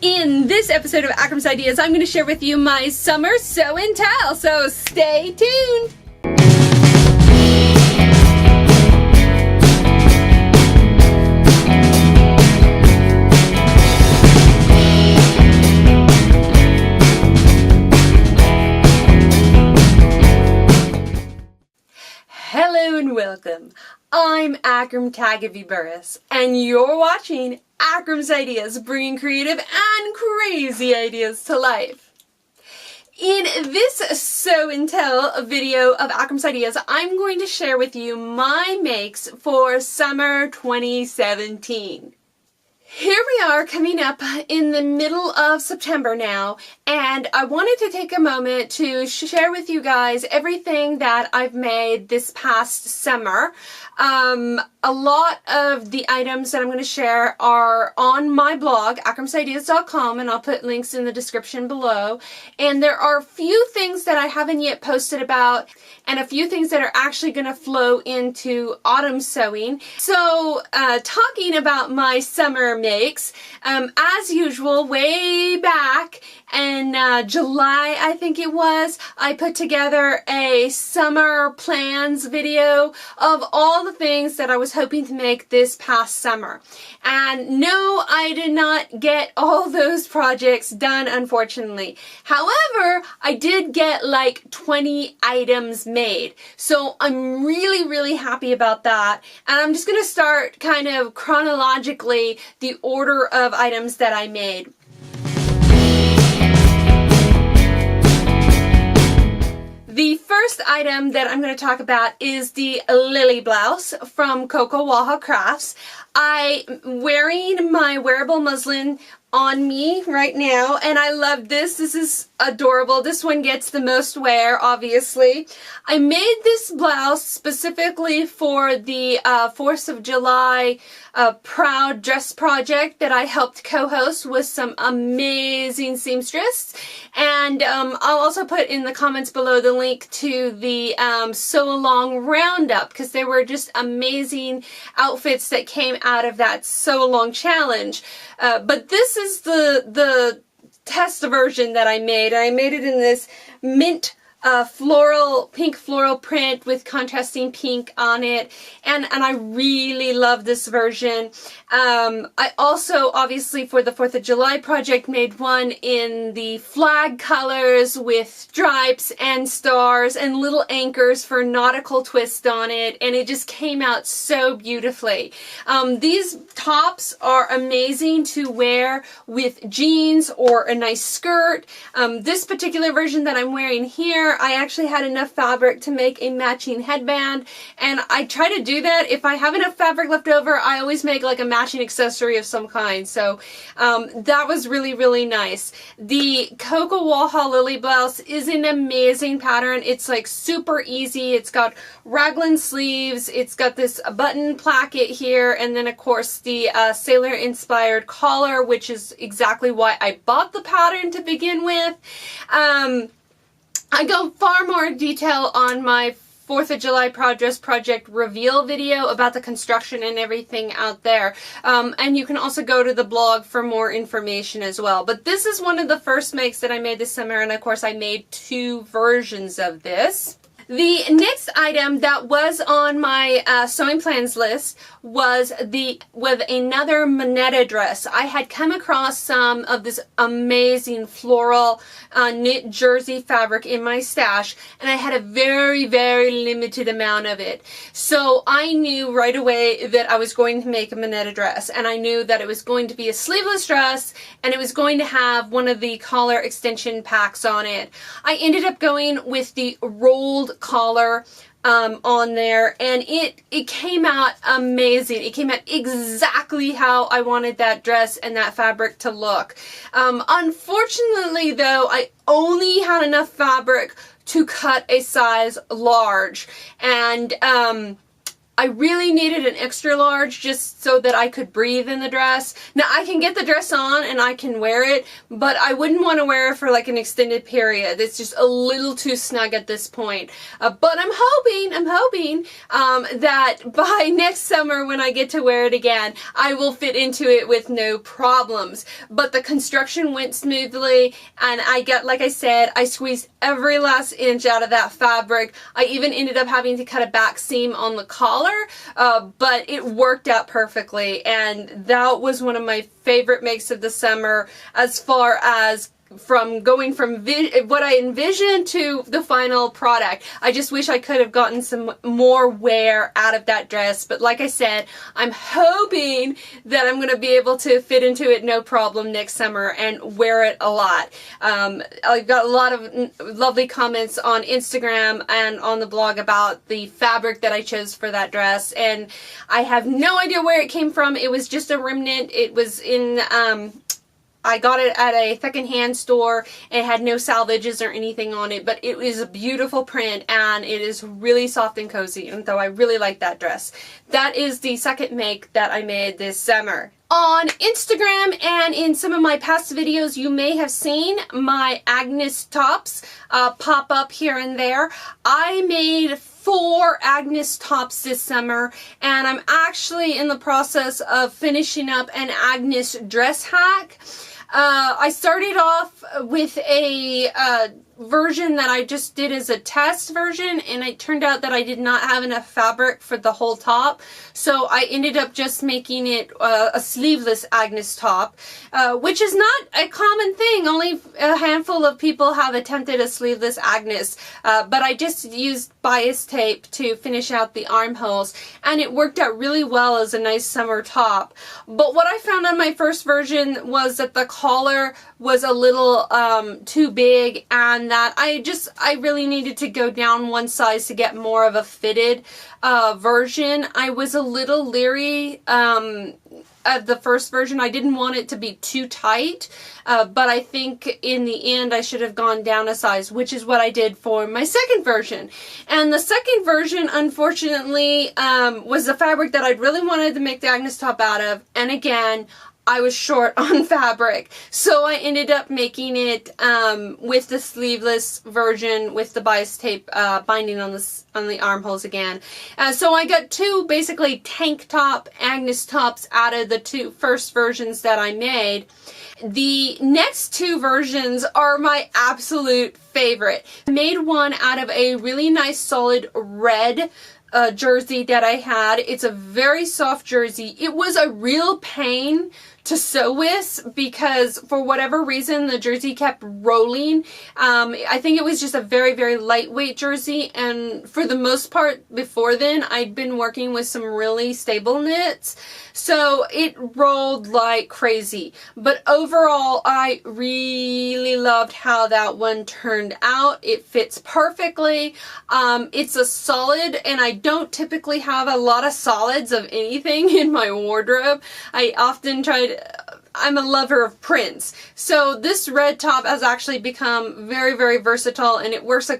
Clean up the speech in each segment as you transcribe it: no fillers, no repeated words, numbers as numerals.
In this episode of Akram's Ideas, I'm going to share with you my summer sew and tell, so stay tuned! Hello and welcome. I'm Akram Tagavi-Burris, and you're watching Akram's Ideas, bringing creative and crazy ideas to life. In this sew and tell video of Akram's Ideas, I'm going to share with you my makes for summer 2017. Here we are coming up in the middle of September now, and I wanted to take a moment to share with you guys everything that I've made this past summer. A lot of the items that I'm going to share are on my blog, akramsideas.com, and I'll put links in the description below. And there are a few things that I haven't yet posted about, and a few things that are actually going to flow into autumn sewing. So, talking about my summer makes, as usual, way back in July, I think it was, I put together a summer plans video of all the things that I was hoping to make this past summer. And no, I did not get all those projects done, unfortunately. However, I did get like 20 items made. So I'm really happy about that. And I'm just going to start kind of chronologically the order of items that I made. The first item that I'm going to talk about is the Lily blouse from Coco Waha Crafts. I'm wearing my wearable muslin on me right now, and I love this. This is adorable. This one gets the most wear, obviously. I made this blouse specifically for the 4th of July Proud Dress project that I helped co-host with some amazing seamstress. And I'll also put in the comments below the link to the Sew Along Roundup, because they were just amazing outfits that came out of that Sew Along challenge. But this is the test version that I made. I made it in this mint pink floral print with contrasting pink on it, and I really love this version. I also, obviously, for the 4th of July project, made one in the flag colors with stripes and stars and little anchors for nautical twist on it, and it just came out so beautifully. These tops are amazing to wear with jeans or a nice skirt. This particular version that I'm wearing here, I actually had enough fabric to make a matching headband, and I try to do that. If I have enough fabric left over, I always make like a matching accessory of some kind. So that was really nice. The Coco Waha Lily blouse is an amazing pattern. It's like super easy. It's got raglan sleeves. It's got this button placket here, and then of course the sailor inspired collar, which is exactly why I bought the pattern to begin with. I go far more detail on my 4th of July Proud Dress Project reveal video about the construction and everything out there. And you can also go to the blog for more information as well. But this is one of the first makes that I made this summer, and of course I made 2 versions of this. The next item that was on my sewing plans list was with another Monetta dress. I had come across some of this amazing floral knit jersey fabric in my stash, and I had a very limited amount of it. So I knew right away that I was going to make a Monetta dress, and I knew that it was going to be a sleeveless dress, and it was going to have one of the collar extension packs on it. I ended up going with the rolled collar on there, and it came out amazing. It came out exactly how I wanted that dress and that fabric to look. Unfortunately though, I only had enough fabric to cut a size large, and I really needed an extra large just so that I could breathe in the dress. Now I can get the dress on and I can wear it, but I wouldn't want to wear it for like an extended period. It's just a little too snug at this point. But I'm hoping that by next summer when I get to wear it again, I will fit into it with no problems. But the construction went smoothly, and like I said, I squeezed every last inch out of that fabric. I even ended up having to cut a back seam on the collar, but it worked out perfectly, and that was one of my favorite makes of the summer as far as going from what I envisioned to the final product. I just wish I could have gotten some more wear out of that dress, but like I said, I'm hoping that I'm going to be able to fit into it no problem next summer and wear it a lot. I've got a lot of lovely comments on Instagram and on the blog about the fabric that I chose for that dress, and I have no idea where it came from. It was just a remnant. It was in I got it at a secondhand store. It had no salvages or anything on it, but it is a beautiful print and it is really soft and cozy, and so I really like that dress. That is the second make that I made this summer. On Instagram and in some of my past videos, you may have seen my Agnes tops pop up here and there. I made 4 Agnes tops this summer, and I'm actually in the process of finishing up an Agnes dress hack. I started off with a version that I just did as a test version, and it turned out that I did not have enough fabric for the whole top, so I ended up just making it a sleeveless Agnes top, which is not a common thing. Only a handful of people have attempted a sleeveless Agnes, but I just used bias tape to finish out the armholes, and it worked out really well as a nice summer top. But what I found on my first version was that the collar was a little too big, and that I really needed to go down one size to get more of a fitted version. I was a little leery of the first version. I didn't want it to be too tight, but I think in the end I should have gone down a size, which is what I did for my second version. And the second version, unfortunately, was the fabric that I really wanted to make the Agnes top out of, and again, I was short on fabric, so I ended up making it with the sleeveless version with the bias tape binding on the armholes again. So I got 2 basically tank top Agnes tops out of the 2 first versions that I made. The next 2 versions are my absolute favorite. I made one out of a really nice solid red jersey that I had. It's a very soft jersey. It was a real pain to sew with because for whatever reason the jersey kept rolling. I think it was just a very, very lightweight jersey, and for the most part before then I'd been working with some really stable knits, so it rolled like crazy. But overall I really loved how that one turned out. It fits perfectly. It's a solid, and I don't typically have a lot of solids of anything in my wardrobe. I often I'm a lover of prints. So this red top has actually become very, very versatile, and it works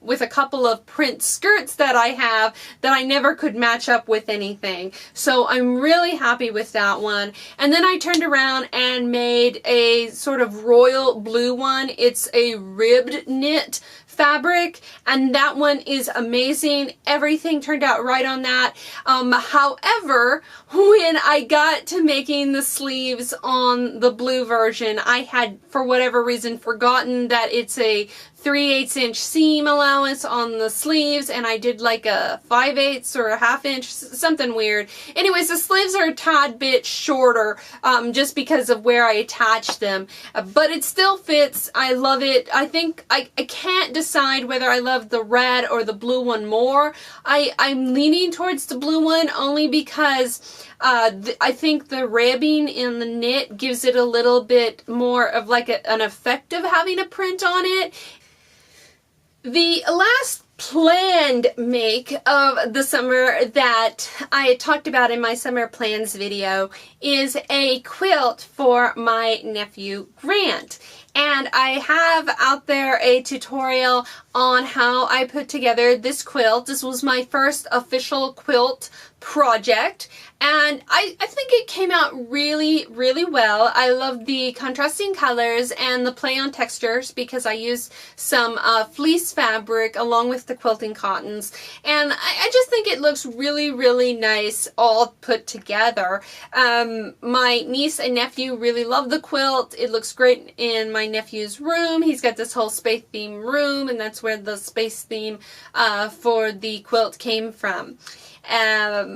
with a couple of print skirts that I have that I never could match up with anything. So I'm really happy with that one. And then I turned around and made a sort of royal blue one. It's a ribbed knit fabric, and that one is amazing. Everything turned out right on that. However, when I got to making the sleeves on the blue version, I had, for whatever reason, forgotten that it's a 3/8 inch seam allowance on the sleeves, and I did like a 5/8 or a 1/2 inch, something weird. Anyways, the sleeves are a tad bit shorter just because of where I attached them, but it still fits. I love it. I think I can't decide whether I love the red or the blue one more. I'm leaning towards the blue one only because I think the ribbing in the knit gives it a little bit more of like an effect of having a print on it. The last planned make of the summer that I talked about in my summer plans video is a quilt for my nephew Grant. And I have out there a tutorial on how I put together this quilt. This was my first official quilt project, and I think it came out really, really well. I love the contrasting colors and the play on textures because I used some fleece fabric along with the quilting cottons, and I just think it looks really, really nice all put together. My niece and nephew really love the quilt. It looks great in my nephew's room. He's got this whole space theme room, and that's where the space theme for the quilt came from.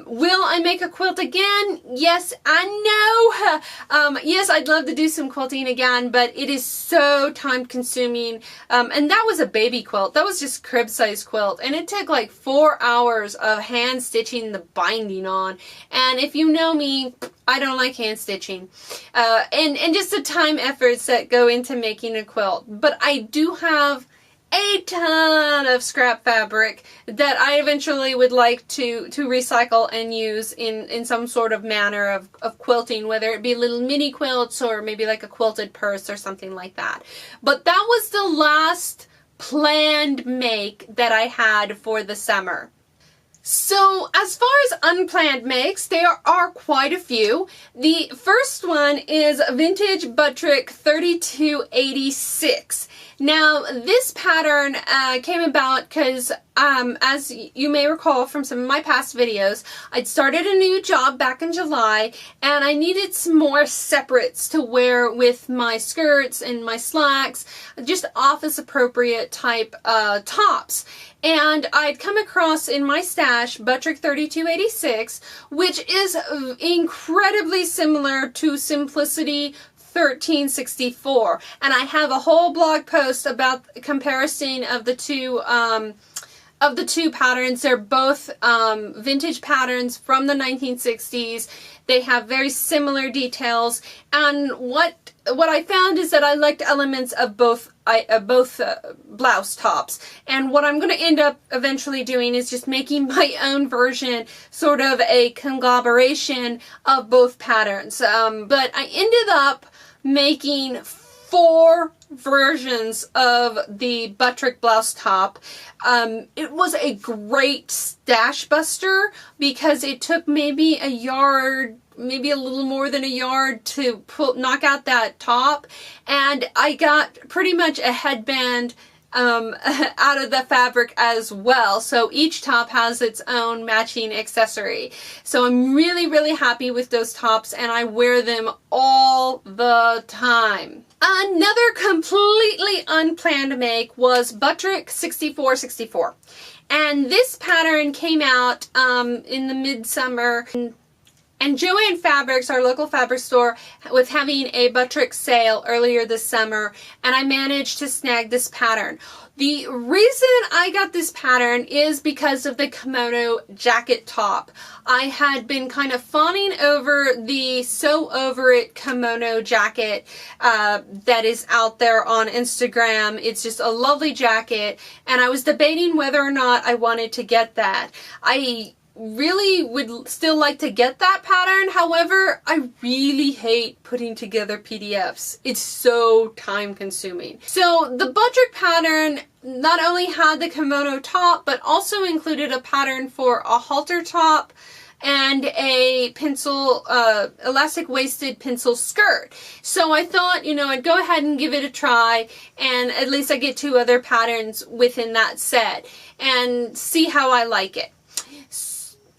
Will I make a quilt again? Yes, I know. Yes, I'd love to do some quilting again, but it is so time consuming. And that was a baby quilt. That was just crib size quilt. And it took like 4 hours of hand stitching the binding on. And if you know me, I don't like hand stitching. And just the time efforts that go into making a quilt. But I do have a ton of scrap fabric that I eventually would like to recycle and use in some sort of manner of quilting, whether it be little mini quilts or maybe like a quilted purse or something like that. But that was the last planned make that I had for the summer. So as far as unplanned makes, there are quite a few. The first one is vintage Buttrick 3286. Now this pattern came about because as you may recall from some of my past videos, I'd started a new job back in July and I needed some more separates to wear with my skirts and my slacks, just office appropriate type tops. And I'd come across in my stash Buttrick 3286, which is incredibly similar to Simplicity 1364. And I have a whole blog post about comparison of the two patterns. They're both vintage patterns from the 1960s. They have very similar details, and what I found is that I liked elements of both blouse tops. And what I'm going to end up eventually doing is just making my own version, sort of a conglomeration of both patterns. But I ended up making 4 versions of the Buttrick blouse top. It was a great stash buster because it took maybe a yard, maybe a little more than a yard to knock out that top, and I got pretty much a headband out of the fabric as well. So each top has its own matching accessory. So I'm really, really happy with those tops, and I wear them all the time. Another completely unplanned make was Buttrick 6464. And this pattern came out in the midsummer. And Joann Fabrics, our local fabric store, was having a Buttrick sale earlier this summer, and I managed to snag this pattern. The reason I got this pattern is because of the kimono jacket top. I had been kind of fawning over the Sew Over It kimono jacket that is out there on Instagram. It's just a lovely jacket, and I was debating whether or not I wanted to get that. I really would still like to get that pattern. However, I really hate putting together PDFs. It's so time consuming. So the Buttrick pattern not only had the kimono top, but also included a pattern for a halter top and a pencil, elastic waisted pencil skirt. So I thought, you know, I'd go ahead and give it a try, and at least I get 2 other patterns within that set and see how I like it.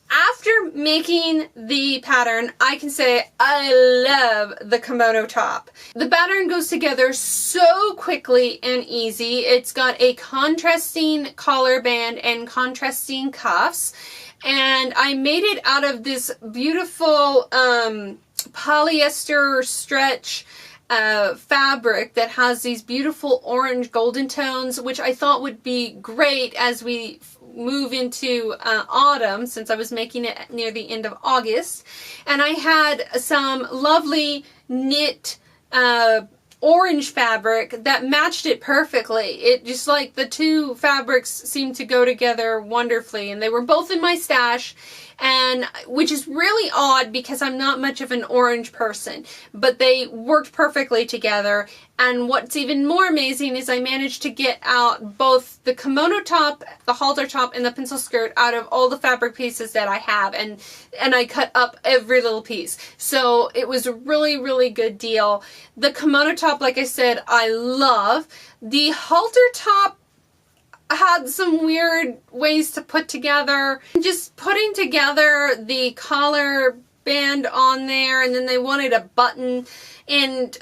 After making the pattern, I can say I love the kimono top. The pattern goes together so quickly and easy. It's got a contrasting collar band and contrasting cuffs. And I made it out of this beautiful polyester stretch fabric that has these beautiful orange golden tones, which I thought would be great as we move into autumn, since I was making it near the end of August. And I had some lovely knit orange fabric that matched it perfectly. It just like the two fabrics seemed to go together wonderfully, and they were both in my stash, and which is really odd because I'm not much of an orange person, but they worked perfectly together. And what's even more amazing is I managed to get out both the kimono top, the halter top, and the pencil skirt out of all the fabric pieces that I have, and I cut up every little piece. So it was a really, really good deal. The kimono top, like I said, I love. The halter top had some weird ways to put together. Just putting together the collar band on there, and then they wanted a button, and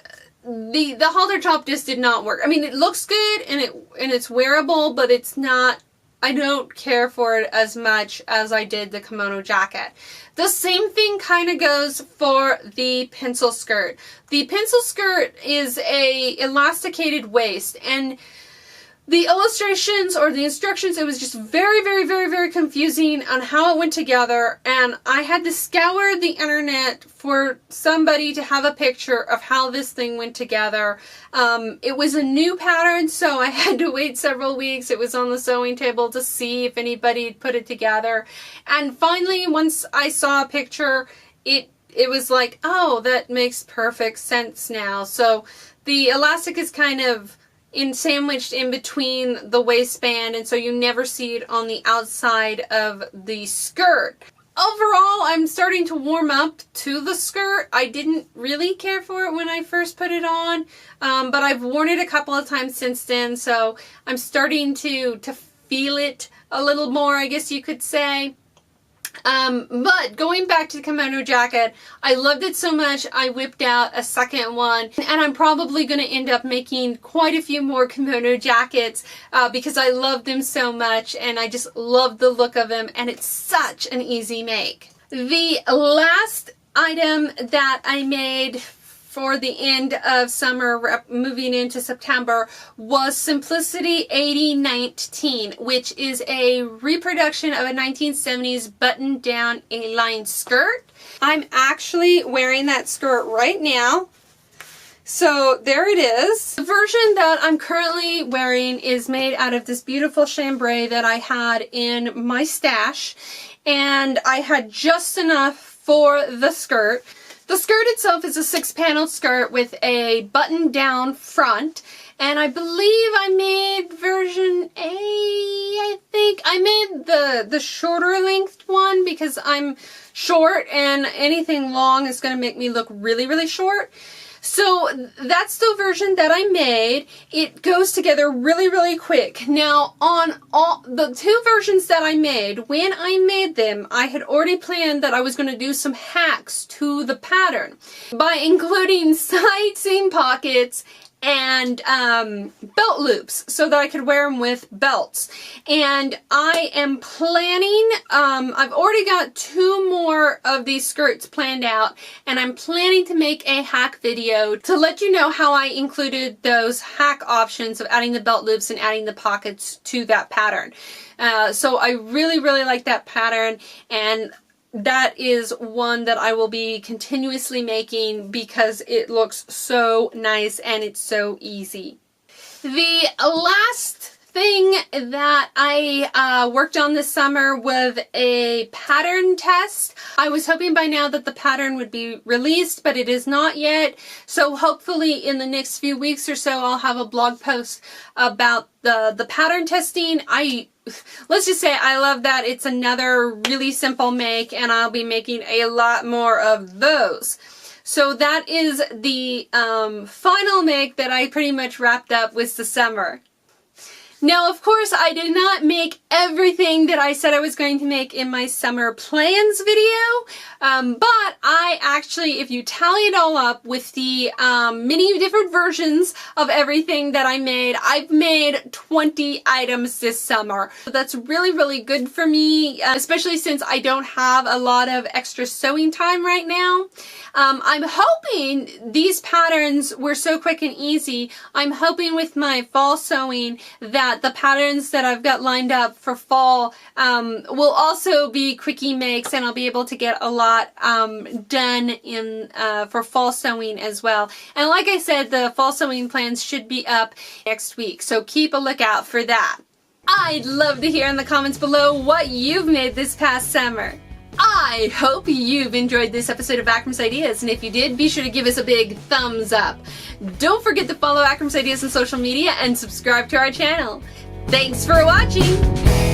the halter top just did not work. I mean, it looks good and it's wearable, but it's not, I don't care for it as much as I did the kimono jacket. The same thing kind of goes for the pencil skirt. The pencil skirt is a elasticated waist, and the illustrations or the instructions, it was just very, very, very, very confusing on how it went together, and I had to scour the internet for somebody to have a picture of how this thing went together. It was a new pattern, so I had to wait several weeks. It was on the sewing table to see if anybody had put it together, and finally, once I saw a picture, it was like, oh, that makes perfect sense now. So the elastic is kind of sandwiched in between the waistband, and so you never see it on the outside of the skirt. Overall, I'm starting to warm up to the skirt. I didn't really care for it when I first put it on, but I've worn it a couple of times since then, so I'm starting to feel it a little more, I guess you could say. But going back to the kimono jacket, I loved it so much I whipped out a second one, and I'm probably going to end up making quite a few more kimono jackets because I love them so much, and I just love the look of them, and it's such an easy make. The last item that I made for the end of summer, moving into September, was Simplicity 8019, which is a reproduction of a 1970s button-down A-line skirt. I'm actually wearing that skirt right now. So there it is. The version that I'm currently wearing is made out of this beautiful chambray that I had in my stash, and I had just enough for the skirt. The skirt itself is a 6-paneled skirt with a button-down front, and I believe I made version A, I think. I made the shorter length one because I'm short, and anything long is going to make me look really, really short. So that's the version that I made. It goes together really, really quick. Now, on all the two versions that I made, when I made them, I had already planned that I was going to do some hacks to the pattern by including side seam pockets and belt loops so that I could wear them with belts. And I am planning, I've already got 2 more of these skirts planned out, and I'm planning to make a hack video to let you know how I included those hack options of adding the belt loops and adding the pockets to that pattern. So I really, really like that pattern, and that is one that I will be continuously making because it looks so nice and it's so easy. The last thing that I worked on this summer was a pattern test. I was hoping by now that the pattern would be released, but it is not yet. So hopefully in the next few weeks or so I'll have a blog post about the pattern testing. Let's just say I love that it's another really simple make, and I'll be making a lot more of those. So that is the final make that I pretty much wrapped up with the summer. Now, of course, I did not make everything that I said I was going to make in my summer plans video, but I actually, if you tally it all up with the many different versions of everything that I made, I've made 20 items this summer. So that's really, really good for me, especially since I don't have a lot of extra sewing time right now. I'm hoping these patterns were so quick and easy. I'm hoping with my fall sewing that that the patterns that I've got lined up for fall will also be quickie makes, and I'll be able to get a lot done in for fall sewing as well. And like I said, the fall sewing plans should be up next week, so keep a lookout for that. I'd love to hear in the comments below what you've made this past summer. I hope you've enjoyed this episode of Akram's Ideas, and if you did, be sure to give us a big thumbs up. Don't forget to follow Akram's Ideas on social media and subscribe to our channel. Thanks for watching!